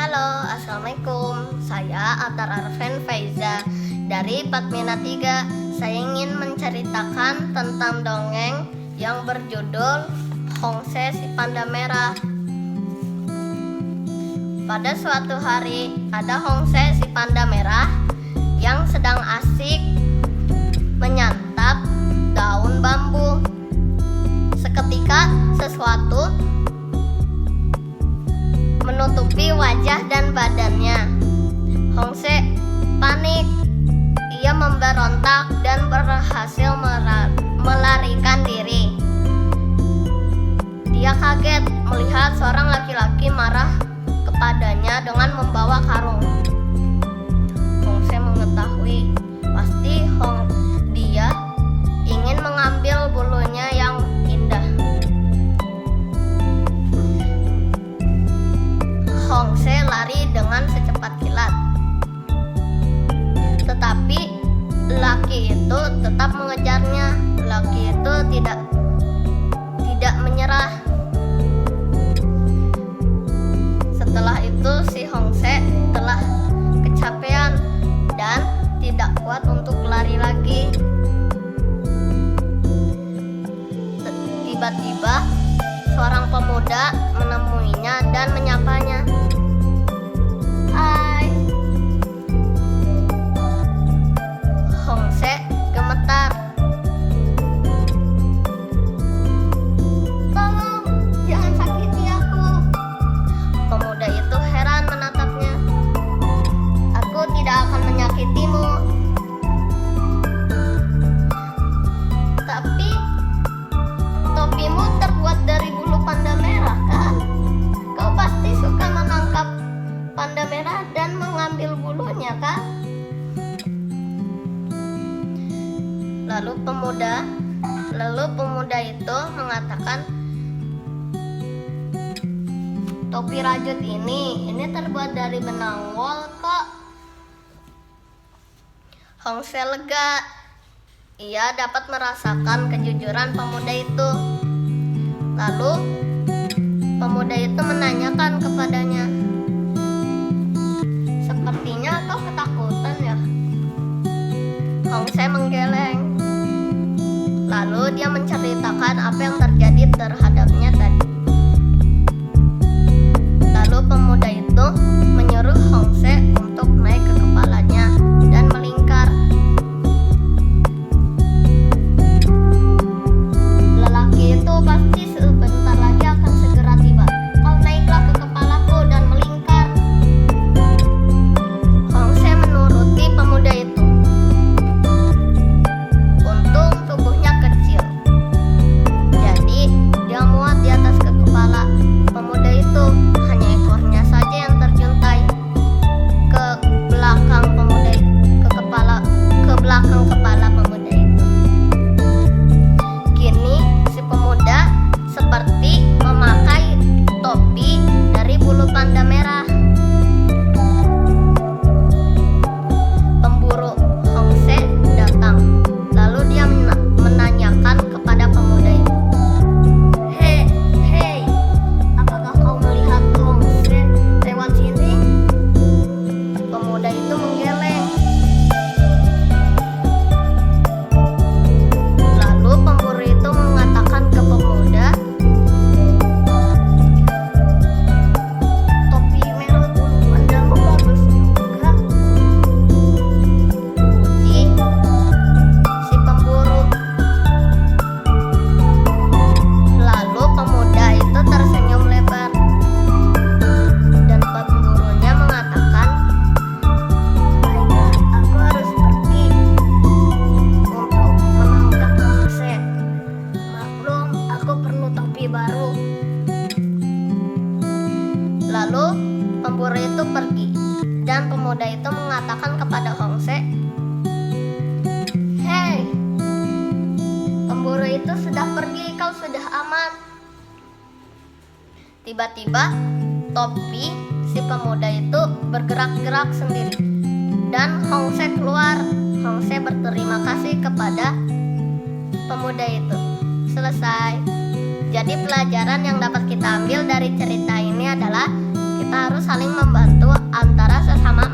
Halo, Assalamualaikum. Saya Atar Arven Faiza dari Patmina 3. Saya ingin menceritakan tentang dongeng yang berjudul Hongse si Panda Merah. Pada suatu hari, ada Hongse si Panda Merah yang sedang asik menyantap daun bambu. Seketika sesuatu menutupi wajah dan badannya. Hongse panik. Ia memberontak dan berhasil melarikan diri. Dia kaget melihat seorang laki-laki marah kepadanya dengan membawa karung. Hongse mengetahui pasti dia ingin mengambil bulunya yang indah. Hongse lari dengan secepat kilat. Tetapi lelaki itu tetap mengejarnya. Lelaki itu tidak menyerah. Setelah itu si Hongse telah kecapean dan tidak kuat untuk lari lagi. Tiba-tiba seorang pemuda menemuinya dan menyapanya. Hai. Hongse gemetar. Tolong, jangan sakiti aku. Pemuda itu heran menatapnya. Aku tidak akan menyakitimu. Tapi topimu terbuat dari bulu panda merah, kan? Kau pasti suka menangkap panda merah dan mengambil bulunya, kan? Lalu pemuda itu mengatakan, topi rajut ini terbuat dari benang wol kok. Hongse lega. Ia dapat merasakan kejujuran pemuda itu. Lalu pemuda itu menanyakan kepadanya, sepertinya kau ketakutan ya? Hongse menggeleng. Lalu dia menceritakan apa yang terjadi terhadapnya tadi. Lalu pemuda itu menyuruh Hongse untuk naik ke kepalanya dan melingkar. Lelaki itu pasti sebentar lagi akan segera tiba. Kau naiklah ke kepalaku dan melingkar. Hongse menuruti pemuda itu. Untung tubuhnya kecil, jadi dia muat di atas ke kepala pemuda itu. Hanya ekornya saja yang terjuntai ke belakang kepala pemuda itu. Kini si pemuda seperti memakai topi dari bulu panda merah. Pemburu Hongse datang. Lalu dia menanyakan kepada pemuda itu, Hei, apakah kau melihat Hongse lewat sini? Pemuda itu menggeleng. Lalu pemburu itu mengatakan ke pemuda, topi merah bulu pandamu bagus juga. Puji si pemburu. Lalu pemuda itu tersenyum lebar. Dan pemburunya mengatakan, baiklah, aku harus pergi untuk menangkap Hongse. Maklum, aku perlu topi baru. Lalu pemburu itu pergi. Dan pemuda itu mengatakan kepada Hongse, Hei, pemburu itu sudah pergi, kau sudah aman. Tiba-tiba topi si pemuda itu bergerak-gerak sendiri dan Hongse keluar. Hongse berterima kasih kepada pemuda itu. Selesai. Jadi pelajaran yang dapat kita ambil dari cerita ini adalah kita kita harus saling membantu antara sesama